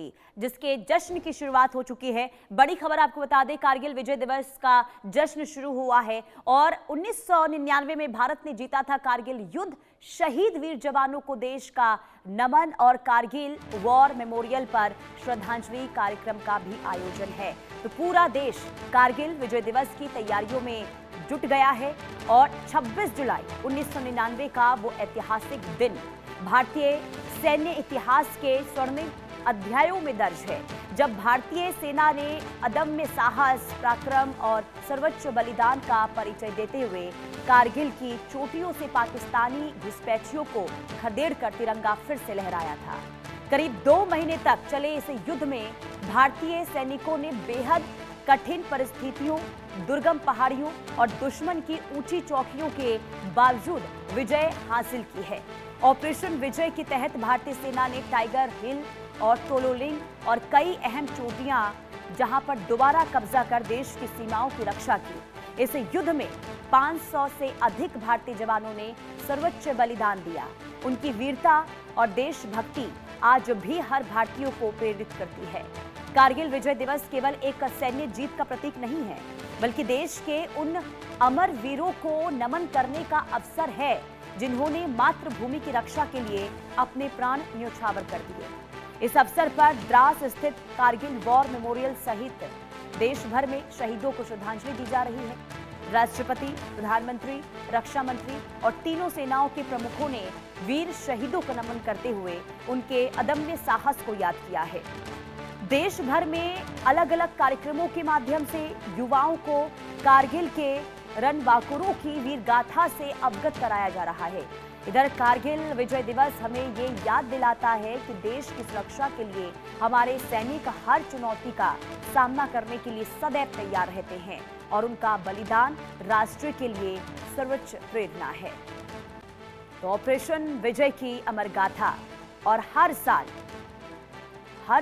थी, जिसके जश्न की शुरुआत हो चुकी है। बड़ी खबर आपको बता दें, कारगिल विजय दिवस का जश्न शुरू हुआ है और 1999 में भारत ने जीता था कारगिल युद्ध। शहीद वीर जवानों को देश का नमन और कारगिल वॉर मेमोरियल पर श्रद्धांजलि कार्यक्रम का भी आयोजन है। तो पूरा देश कारगिल विजय दिवस की तैयारियों में जुट गया है और 26 जुलाई 1999 का वो ऐतिहासिक दिन भारतीय सैन्य इतिहास के स्वर्णिम अध्यायों में दर्ज है, जब भारतीय सेना ने अदम्य साहस, पराक्रम और सर्वोच्च बलिदान का परिचय देते हुए कारगिल की चोटियों से पाकिस्तानी घुसपैठियों को खदेड़कर तिरंगा फिर से लहराया था। करीब 2 महीने तक चले इस युद्ध में भारतीय सैनिकों ने बेहद कठिन परिस्थितियों, दुर्गम पहाड़ियों और दुश्मन की ऊंची चौकियों के बावजूद विजय हासिल की है। ऑपरेशन विजय के तहत भारतीय सेना ने टाइगर हिल और टोलोलिंग और कई अहम चोटियां जहां पर दोबारा कब्जा कर देश की सीमाओं की रक्षा की। इस युद्ध में 500 से अधिक भारतीय जवानों ने सर्वोच्च बलिदान दिया। उनकी वीरता और देशभक्ति आज भी हर भारतीय को प्रेरित करती है। कारगिल विजय दिवस केवल एक सैन्य जीत का प्रतीक नहीं है, बल्कि देश के उन अमर वीरों को नमन करने का अवसर है जिन्होंने मातृभूमि की रक्षा के लिए अपने प्राण न्योछावर कर दिए। इस अवसर पर द्रास स्थित कारगिल वॉर मेमोरियल सहित देश भर में शहीदों को श्रद्धांजलि दी जा रही है। राष्ट्रपति, प्रधानमंत्री, रक्षा मंत्री और तीनों सेनाओं के प्रमुखों ने वीर शहीदों को नमन करते हुए उनके अदम्य साहस को याद किया है। देश भर में अलग अलग कार्यक्रमों के माध्यम से युवाओं को कारगिल के रणबांकुरों की वीर गाथा से अवगत कराया जा रहा है। इधर कारगिल विजय दिवस हमें ये याद दिलाता है कि देश की सुरक्षा के लिए हमारे सैनिक हर चुनौती का सामना करने के लिए सदैव तैयार रहते हैं और उनका बलिदान राष्ट्र के लिए सर्वोच्च प्रेरणा है। तो ऑपरेशन विजय की अमर गाथा और हर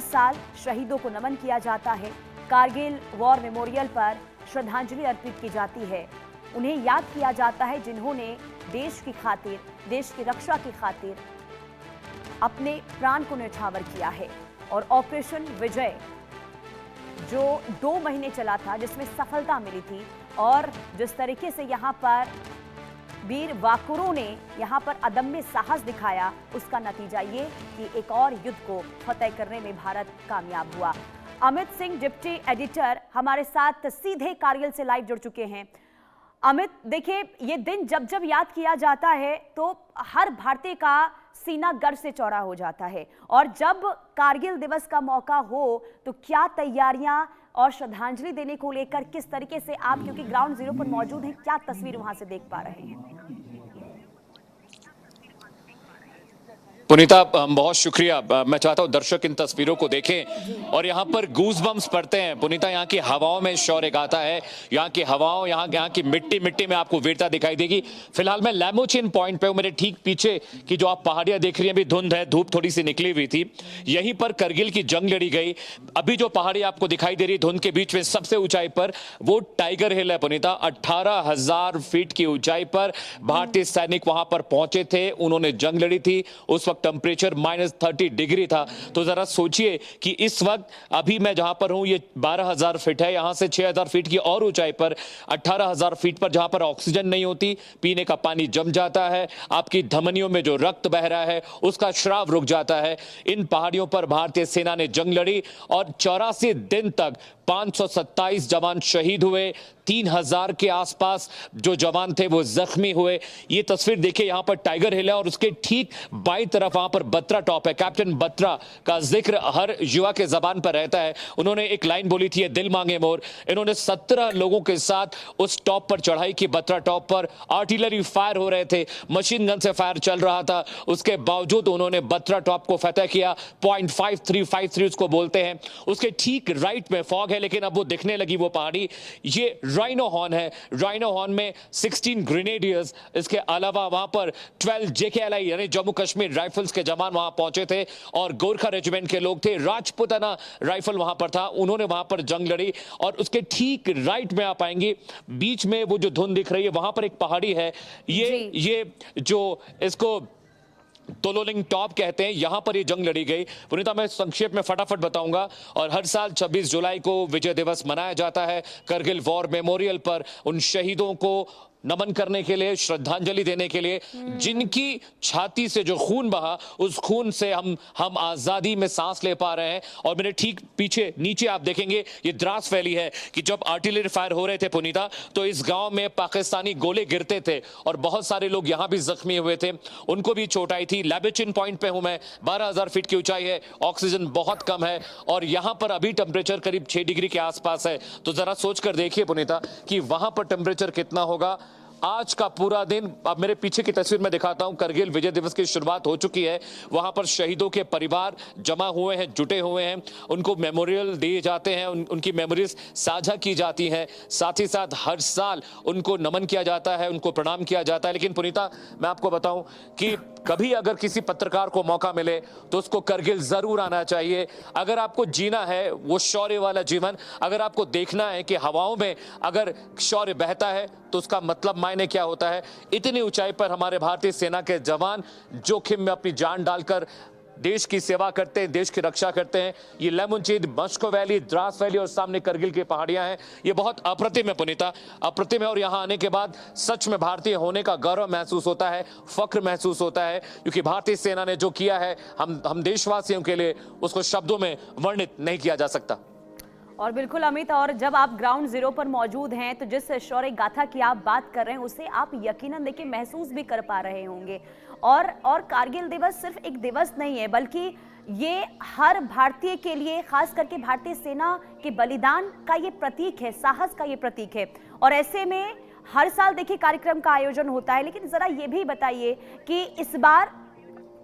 साल शहीदों को नमन किया जाता है। कारगिल वॉर मेमोरियल पर श्रद्धांजलि अर्पित की जाती है। उन्हें याद किया जाता है जिन्होंने देश की खातिर, देश की रक्षा की खातिर अपने प्राण को न्यौछावर किया है। और ऑपरेशन विजय जो 2 महीने चला था, जिसमें सफलता मिली थी और जिस तरीके से यहाँ पर वीर वाकुरों ने यहाँ पर अदम्य साहस दिखाया, उसका नतीजा ये कि एक और युद्ध को फतेह करने में भारत कामयाब हुआ। अमित सिंह, डिप्टी एडिटर, हमारे साथ सीधे कारगिल से लाइव जुड़ चुके हैं। अमित, देखिए, ये दिन जब जब याद किया जाता है तो हर भारतीय का सीना गर्व से चौड़ा हो जाता है, और जब कारगिल दिवस का मौका हो तो क्या तैयारियां और श्रद्धांजलि देने को लेकर किस तरीके से आप, क्योंकि ग्राउंड जीरो पर मौजूद हैं, क्या तस्वीर वहां से देख पा रहे हैं? पुनीता, बहुत शुक्रिया। मैं चाहता हूं दर्शक इन तस्वीरों को देखें और यहाँ पर गूज़बम्स पड़ते हैं। पुनीता, यहाँ की हवाओं में शौर्य गाथा है, यहाँ की हवाओं, यहाँ की मिट्टी में आपको वीरता दिखाई देगी। फिलहाल मैं लैमोचिन पॉइंट पे हूँ। मेरे ठीक पीछे की जो आप पहाड़ियां देख रही हैं, अभी धुंध है, धूप थोड़ी सी निकली हुई थी। यहीं पर करगिल की जंग लड़ी गई। अभी जो पहाड़ी आपको दिखाई दे रही है धुंध के बीच में, सबसे ऊंचाई पर वो टाइगर हिल है। पुनीता, 18,000 फीट की ऊंचाई पर भारतीय सैनिक वहां पर पहुंचे थे। उन्होंने जंग लड़ी थी। उस वक्त टेंपरेचर -30 डिग्री था। तो जरा सोचिए कि इस वक्त अभी मैं जहां पर हूं, ये 12,000 फीट है। यहां से 6,000 फीट की और ऊंचाई पर 18,000 फीट पर जहां पर ऑक्सीजन नहीं होती, पीने का पानी जम जाता है, आपकी धमनियों में जो रक्त बह रहा है उसका श्राव रुक जाता है। इन पहाड़ियों पर भारतीय सेना ने जंग लड़ी और 84 दिन तक 527 जवान शहीद हुए। 3,000 के आसपास जो जवान थे वो जख्मी हुए। ये तस्वीर देखिए, यहां पर टाइगर हिल है और उसके ठीक बाईं तरफ वहां पर बत्रा टॉप है। कैप्टन बत्रा का जिक्र हर युवा के जबान पर रहता है। उन्होंने एक लाइन बोली थी, दिल मांगे मोर। इन्होंने 17 लोगों के साथ उस टॉप पर चढ़ाई की। बत्रा टॉप पर आर्टिलरी फायर हो रहे थे, मशीन गन से फायर चल रहा था। उसके बावजूद उन्होंने बत्रा टॉप को फतेह किया। 0.5353 उसको बोलते हैं। उसके ठीक राइट में फॉग है, लेकिन अब वो दिखने लगी वो पहाड़ी। ये राइनो हॉर्न है। राइनो हॉर्न में 16 ग्रेनेडियर्स, इसके अलावा वहां पर 12 JKLI यानी जम्मू कश्मीर राइफल्स के जवान वहां पहुंचे थे और गोरखा रेजिमेंट के लोग थे। राजपुताना राइफल वहां पर था, उन्होंने वहां पर जंग लड़ी। और उसके ठीक राइट में आप आएंगे, बीच में वो जो धुंध दिख रही है, वहां पर एक पहाड़ी है। ये जो इसको तोलोलिंग टॉप कहते हैं, यहां पर ये जंग लड़ी गई। पुनीता, मैं संक्षेप में फटाफट बताऊंगा। और हर साल 26 जुलाई को विजय दिवस मनाया जाता है करगिल वॉर मेमोरियल पर, उन शहीदों को नमन करने के लिए, श्रद्धांजलि देने के लिए, जिनकी छाती से जो खून बहा, उस खून से हम आजादी में सांस ले पा रहे हैं। और मेरे ठीक पीछे नीचे आप देखेंगे ये द्रास वैली है कि जब आर्टिलरी फायर हो रहे थे पुनीता, तो इस गांव में पाकिस्तानी गोले गिरते थे और बहुत सारे लोग यहां भी जख्मी हुए थे, उनको भी चोट आई थी। लैबेचिन पॉइंट पे हूं मैं, 12,000 फीट की ऊंचाई है, ऑक्सीजन बहुत कम है और यहां पर अभी टेम्परेचर करीब 6 डिग्री के आसपास है। तो जरा सोच कर देखिए पुनीता कि वहां पर टेम्परेचर कितना होगा। आज का पूरा दिन, अब मेरे पीछे की तस्वीर में दिखाता हूं, करगिल विजय दिवस की शुरुआत हो चुकी है। वहां पर शहीदों के परिवार जमा हुए हैं, जुटे हुए हैं, उनको मेमोरियल दिए जाते हैं, उनकी मेमोरीज साझा की जाती हैं। साथ ही साथ हर साल उनको नमन किया जाता है, उनको प्रणाम किया जाता है। लेकिन पुनीता, मैं आपको बताऊं कि कभी अगर किसी पत्रकार को मौका मिले तो उसको करगिल जरूर आना चाहिए। अगर आपको जीना है वो शौर्य वाला जीवन, अगर आपको देखना है कि हवाओं में अगर शौर्य बहता है तो उसका मतलब मायने क्या होता है। इतनी ऊंचाई पर हमारे भारतीय सेना के जवान जोखिम में अपनी जान डालकर देश की सेवा करते हैं, देश की रक्षा करते हैं। ये लेमुनचीद, मस्को वैली, द्रास वैली और सामने करगिल की पहाड़ियां हैं। ये बहुत अप्रतिम है पुनीता, अप्रतिम है। और यहां आने के बाद सच में भारतीय होने का गौरव महसूस होता है, फख्र महसूस होता है, क्योंकि भारतीय सेना ने जो किया है हम देशवासियों के लिए उसको शब्दों में वर्णित नहीं किया जा सकता। और बिल्कुल अमित, और जब आप ग्राउंड जीरो पर मौजूद हैं तो जिस शौर्य गाथा की आप बात कर रहे हैं उसे आप यकीनन देखिए महसूस भी कर पा रहे होंगे। और कारगिल दिवस सिर्फ एक दिवस नहीं है, बल्कि ये हर भारतीय के लिए, खास करके भारतीय सेना के बलिदान का ये प्रतीक है, साहस का ये प्रतीक है। और ऐसे में हर साल देखिए कार्यक्रम का आयोजन होता है, लेकिन जरा ये भी बताइए कि इस बार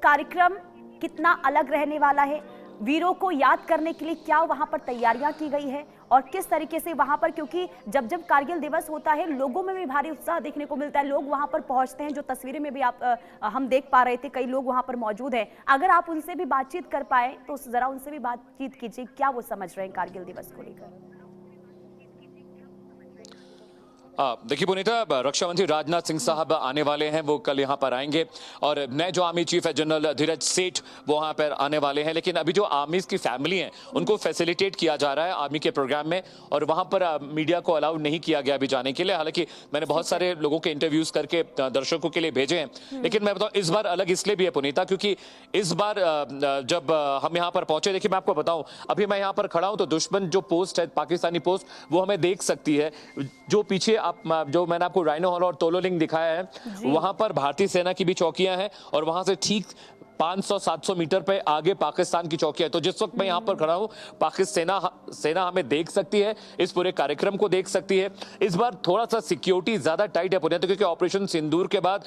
कार्यक्रम कितना अलग रहने वाला है, वीरों को याद करने के लिए क्या वहां पर तैयारियां की गई है और किस तरीके से वहां पर, क्योंकि जब जब कारगिल दिवस होता है लोगों में भी भारी उत्साह देखने को मिलता है, लोग वहां पर पहुंचते हैं, जो तस्वीरें में भी हम देख पा रहे थे, कई लोग वहां पर मौजूद हैं। अगर आप उनसे भी बातचीत कर पाए तो जरा उनसे भी बातचीत कीजिए, क्या वो समझ रहे हैं कारगिल दिवस को लेकर। देखिए पुनीता, रक्षा मंत्री राजनाथ सिंह साहब आने वाले हैं, वो कल यहाँ पर आएंगे और नए जो आर्मी चीफ है जनरल धीरज सेठ वो वहाँ पर आने वाले हैं। लेकिन अभी जो आर्मीज की फैमिली हैं उनको फैसिलिटेट किया जा रहा है आर्मी के प्रोग्राम में, और वहाँ पर मीडिया को अलाउ नहीं किया गया अभी जाने के लिए। हालांकि मैंने बहुत सारे लोगों के इंटरव्यूज करके दर्शकों के लिए भेजे हैं, लेकिन मैं बताऊँ इस बार अलग इसलिए भी है पुनीता, क्योंकि इस बार जब हम यहाँ पर पहुंचे, देखिए मैं आपको बताऊं, अभी मैं यहाँ पर खड़ा हूं तो दुश्मन जो पोस्ट है, पाकिस्तानी पोस्ट, वो हमें देख सकती है। जो पीछे जो मैंने आपको राइनो हॉल और तोलोलिंग दिखाया है, वहां पर भारतीय सेना की भी चौकियां हैं और वहां से ठीक 500-700 मीटर पे आगे पाकिस्तान की चौकी है। तो जिस वक्त मैं यहां पर खड़ा हूं, पाकिस्तान सेना हमें देख सकती है, इस पूरे कार्यक्रम को देख सकती है। इस बार थोड़ा सा सिक्योरिटी ज्यादा टाइट है पुनीत, क्योंकि ऑपरेशन सिंदूर के बाद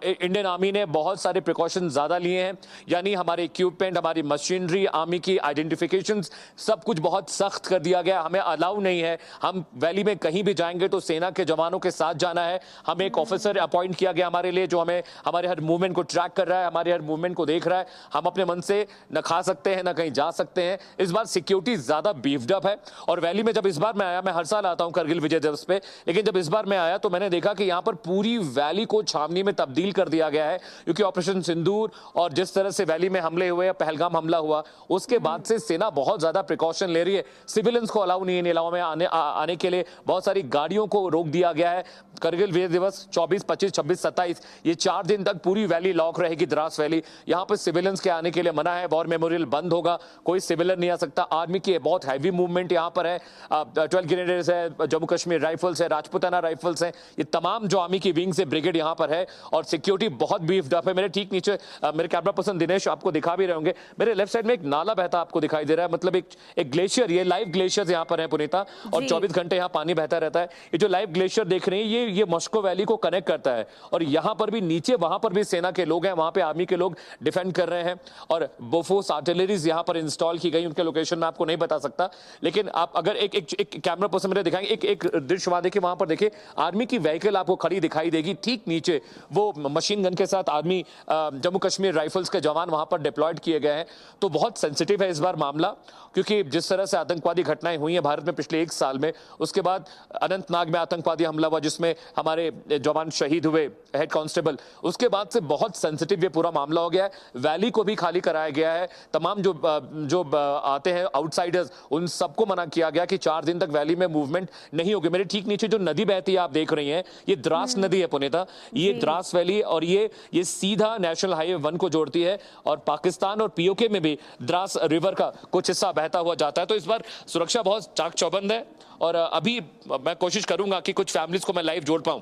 इंडियन आर्मी ने बहुत सारे प्रिकॉशन ज्यादा लिए हैं, यानी हमारे इक्विपमेंट, हमारी मशीनरी, आर्मी की आइडेंटिफिकेशन, सब कुछ बहुत सख्त कर दिया गया। हमें अलाउ नहीं है, हम वैली में कहीं भी जाएंगे तो सेना के जवानों के साथ जाना है। हमें एक ऑफिसर अपॉइंट किया गया हमारे लिए, जो हमें हमारे हर मूवमेंट को ट्रैक कर रहा है, हमारे हर मूवमेंट को देख रहा है। हम अपने मन से न खा सकते हैं, न कहीं जा सकते हैं। इस बार सिक्योरिटी ज्यादा बीफ्ड अप है। और वैली में जब इस बार मैं आया, मैं हर साल आता हूं करगिल विजय दिवस पे, लेकिन जब इस बार मैं आया तो मैंने देखा कि यहां पर पूरी वैली को छावनी में तब्दील कर दिया गया है, क्योंकि ऑपरेशन सिंदूर और जिस तरह से वैली में हमले हुए, पहलगाम हमला हुआ, उसके बाद से सेना बहुत ज्यादा प्रिकॉशन ले रही है। सिविलियंस को अलाउ नहीं है इलाकों में आने के लिए, बहुत सारी गाड़ियों को रोक दिया गया है। करगिल विजय दिवस 24, 25, 26, 27 ये 4 दिन तक पूरी वैली लॉक रहेगी, द्रास वैली। यहां पर सिविलियंस के आने के लिए मना है, वॉर मेमोरियल बंद होगा, कोई सिविलियन नहीं आ सकता। आर्मी की बहुत हैवी मूवमेंट यहां पर है, 12 ग्रेनेडर्स है, जम्मू कश्मीर राइफल्स है, राजपुताना राइफल्स है, ये तमाम जो आर्मी की विंग्स है, ब्रिगेड यहां पर है, और सिक्योरिटी बहुत बीफ्ड अप है। मेरे ठीक नीचे मेरे कैमरा पर्सन दिनेश आपको दिखा भी रहे होंगे, मेरे लेफ्ट साइड में एक नाला बहता आपको दिखाई दे रहा है, मतलब एक ग्लेशियर, ये लाइव ग्लेशियर्स यहां पर है पुनीता, और 24 घंटे यहां पानी बहता रहता है। ये जो लाइव ग्लेशियर देख रहे हैं, ये मस्को वैली को कनेक्ट करता है, और यहां पर भी नीचे, वहां पर भी सेना के लोग हैं, वहां पे आर्मी के लोग डिफेंड कर रहे हैं, और बोफोर्स आर्टिलरीज यहां पर इंस्टॉल की गई। उनके लोकेशन मैं आपको नहीं बता सकता, लेकिन आप अगर एक कैमरा पर्सन मेरे दिखाएंगे, एक दृश्य वहां देखिए, वहां पर देखिए आर्मी की व्हीकल आपको खड़ी दिखाई देगी, ठीक नीचे वो मशीन गन के साथ आर्मी जम्मू कश्मीर राइफल्स के जवान वहां पर डिप्लॉयड किए गए हैं। तो बहुत सेंसिटिव है इस बार मामला, क्योंकि जिस तरह से आतंकवादी घटनाएं हुई हैं भारत में पिछले 1 साल में, उसके बाद अनंतनाग में आतंकवादी हमला हुआ जिसमें हमारे जवान शहीद हुए, हेड कांस्टेबल, उसके बाद से बहुत सेंसिटिव ये पूरा मामला हो गया है। है, वैली को भी खाली कराया गया है। तमाम जो आते हैं आउटसाइडर्स, उन सबको मना किया गया कि 4 दिन तक वैली में मूवमेंट नहीं होगी। मेरे ठीक नीचे जो नदी बहती है आप देख रही हैं, ये द्रास नदी है पुनीता, ये द्रास वैली, और ये सीधा नेशनल हाईवे 1 को जोड़ती है और पाकिस्तान और पीओके में भी द्रास रिवर का कुछ हिस्सा बहता हुआ जाता है। तो इस बार सुरक्षा बहुत चाक चौबंद है और अभी मैं कोशिश करूंगा कि कुछ फैमिलीज को मैं लाइव जोड़ पाऊं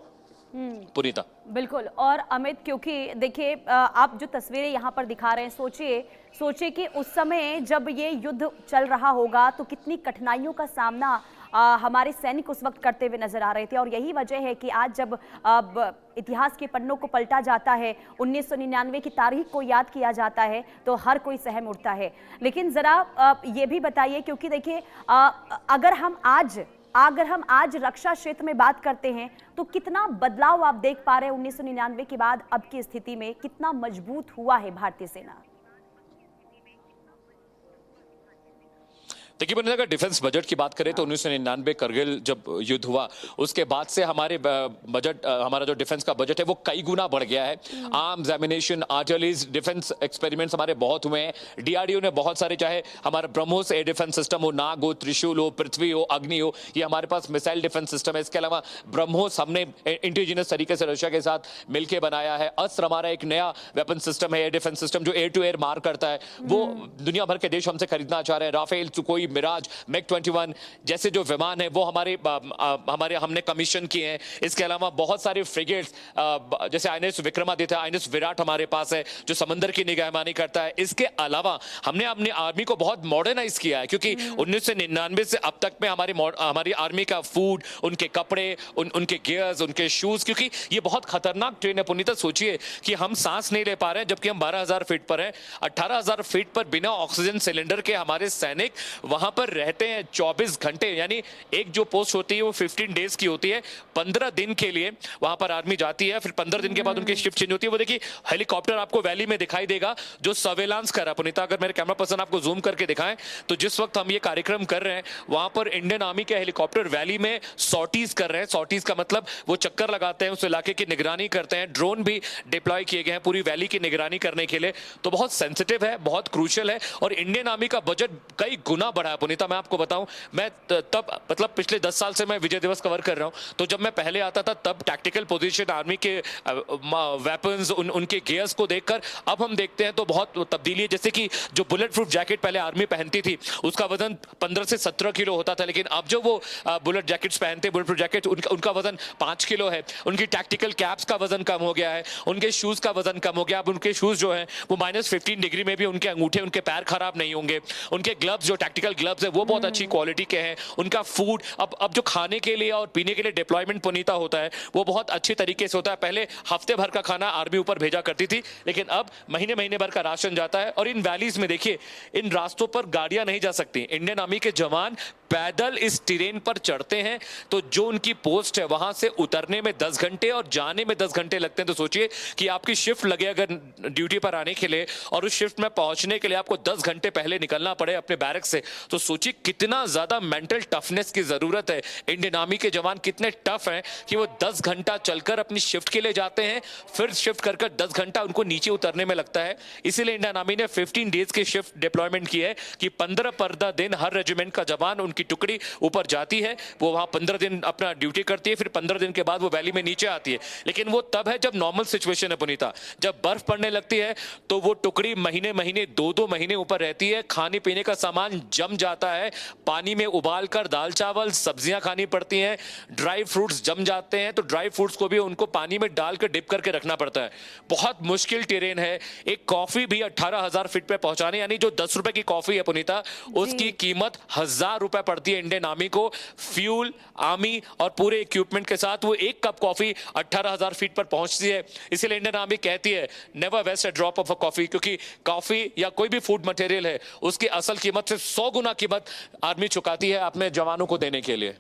पुनीता। बिल्कुल। और अमित, क्योंकि देखिए आप जो तस्वीरें यहाँ पर दिखा रहे हैं, सोचिए कि उस समय जब ये युद्ध चल रहा होगा तो कितनी कठिनाइयों का सामना हमारे सैनिक उस वक्त करते हुए नजर आ रहे थे। और यही वजह है कि आज जब इतिहास के पन्नों को पलटा जाता है, 1999 की तारीख को याद किया जाता है, तो हर कोई सहम उठता है। लेकिन जरा ये भी बताइए, क्योंकि देखिए अगर हम आज रक्षा क्षेत्र में बात करते हैं तो कितना बदलाव आप देख पा रहे हैं 1999 के बाद अब की स्थिति में, कितना मजबूत हुआ है भारतीय सेना? देखिए मैंने अगर डिफेंस बजट की बात करें तो 1999 करगिल जब युद्ध हुआ उसके बाद से हमारे बजट, हमारा जो डिफेंस का बजट है वो कई गुना बढ़ गया है। Arms, ammunition, artilleries, defence experiments हमारे बहुत हुए हैं। डीआरडीओ ने बहुत सारे, चाहे हमारा ब्रह्मोस एयर डिफेंस सिस्टम हो, नाग हो, त्रिशूल हो, पृथ्वी हो, अग्नि हो, ये हमारे पास मिसाइल डिफेंस सिस्टम है। इसके अलावा ब्रह्मोस हमने इंडिजिनस तरीके से रशिया के साथ मिलकर बनाया है। अस्त्र हमारा एक नया वेपन सिस्टम है, एयर डिफेंस सिस्टम, जो एयर टू एयर मार करता है, वो दुनिया भर के देश हमसे खरीदना चाह रहे हैं। राफेल, सुकोई, मिराज, मैक 21 जैसे जो विमान है वो हमारे हमने कमीशन किए हैं। इसके अलावा बहुत सारे फ्रिगेट्स जैसे आईएनएस विक्रमादित्य, आईएनएस विराट हमारे पास है जो समंदर की निगरानी करता है। इसके अलावा हमने अपनी आर्मी को बहुत मॉडर्नाइज किया है, क्योंकि 1999 से अब तक में हमारी आर्मी का फूड, उनके कपड़े, उनके गियर्स, उनके शूज, क्योंकि ये बहुत खतरनाक ट्रेन है पुनीता। सोचिए कि हम सांस नहीं ले पा रहे हैं जबकि हम 12,000 फीट पर हैं। 18,000 फीट पर बिना ऑक्सीजन सिलेंडर के हमारे सैनिक वहां पर रहते हैं 24 घंटे, यानी एक जो पोस्ट होती है वो 15 डेज की होती है। 15 दिन के लिए वहां पर आर्मी जाती है, फिर 15 दिन के बाद उनकी शिफ्ट चेंज होती है। वो देखिए हेलीकॉप्टर आपको वैली में दिखाई देगा जो सर्वेलांस कर रहा है पुनीता। अगर मेरे कैमरा पर्सन आपको जूम करके दिखाएं तो जिस वक्त हम ये कार्यक्रम कर रहे हैं वहां पर इंडियन आर्मी के हेलीकॉप्टर वैली में सॉर्टीज कर रहे हैं। सॉर्टीज का मतलब वो चक्कर लगाते हैं, उस इलाके की निगरानी करते हैं। ड्रोन भी डिप्लॉय किए गए हैं पूरी वैली की निगरानी करने के लिए। तो बहुत सेंसिटिव है, बहुत क्रूशियल है और इंडियन आर्मी का बजट कई गुना बढ़ा है पुनीता। मैं आपको बताऊं, मैं तब मतलब पिछले 10 साल से मैं विजय दिवस कवर कर रहा हूं, तो जब मैं पहले आता था तब टैक्टिकल पोजीशन, आर्मी के वेपन्स, उनके गियर्स को देखकर अब हम देखते हैं तो बहुत तब्दीली है। जैसे कि जो बुलेट प्रूफ जैकेट पहले आर्मी पहनती थी उसका वजन 15 से 17 किलो होता था, लेकिन अब जो वो बुलेट जैकेट्स पहनते, बुलेट प्रूफ जैकेट, उनका वजन 5 किलो है। उनकी टैक्टिकल कैप्स का वजन कम हो गया है, उनके शूज का वजन कम हो गया। अब उनके शूज जो है वो -15 डिग्री में भी उनके अंगूठे, उनके पैर खराब नहीं होंगे। उनके ग्लव्स, जो टैक्टिकल ग्लव्स है वो बहुत अच्छी क्वालिटी के हैं। उनका फूड, अब जो खाने के लिए और पीने के लिए डिप्लॉयमेंट पुनीता होता है वो बहुत अच्छी तरीके से होता है। पहले हफ्ते भर का खाना आर्मी ऊपर भेजा करती थी, लेकिन अब महीने भर का राशन जाता है। और इन वैलीज में देखिए, इन रास्तों पर गाड़ियां नहीं जा सकती। इंडियन आर्मी के जवान पैदल इस टेरेन पर चढ़ते हैं, तो जो उनकी पोस्ट है वहां से उतरने में 10 घंटे और जाने में 10 घंटे लगते हैं। तो सोचिए कि आपकी शिफ्ट लगे अगर ड्यूटी पर आने के लिए और उस शिफ्ट में पहुंचने के लिए आपको 10 घंटे पहले निकलना पड़े अपने बैरक से, तो सोचिए कितना ज्यादा मेंटल टफनेस की जरूरत है। इंडियन आर्मी के जवान कितने टफ हैं कि वो 10 घंटा चलकर अपनी शिफ्ट के लिए जाते हैं, फिर शिफ्ट कर 10 घंटा उनको नीचे उतरने में लगता है। इसीलिए इंडियन आर्मी ने 15 डेज की शिफ्ट डिप्लॉयमेंट की है कि 15 दिन हर रेजिमेंट का जवान, उनकी टुकड़ी ऊपर जाती है, वो वहां 15 दिन अपना ड्यूटी करती है, फिर 15 दिन के बाद वो वैली में नीचे आती है। लेकिन वो तब है जब नॉर्मल सिचुएशन है पुनीता। जब बर्फ पड़ने लगती है तो वो टुकड़ी महीने 2-2 महीने ऊपर रहती है। खाने पीने का सामान जम जाता है, पानी में उबाल कर दाल चावल सब्जियां खानी पड़ती हैं। ड्राई फ्रूट्स जम जाते हैं तो ड्राई फ्रूट्स को भी उनको पानी में डालकर डिप करके रखना पड़ता है। बहुत मुश्किल टेरेन है। एक कॉफी भी 18,000 फीट पे पहुंचाने, यानी जो 10 रुपए की कॉफी है पुनीता, उसकी कीमत 1,000 रुपए पड़ती है इंडियन आर्मी को। फ्यूल, आर्मी और पूरे इक्विपमेंट के साथ वो एक कप कॉफी 18,000 फीट पर पहुंचती है। इसीलिए इंडियन आर्मी कहती है never waste a drop of a coffee, क्योंकि कॉफी या कोई भी फूड मटेरियल है उसकी असल कीमत से 100 गुना कीमत आर्मी चुकाती है अपने जवानों को देने के लिए।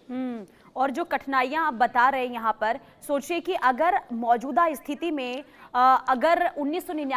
और जो कठिनाइयां आप बता रहे हैं यहाँ पर, सोचिए कि अगर मौजूदा स्थिति में अगर 1999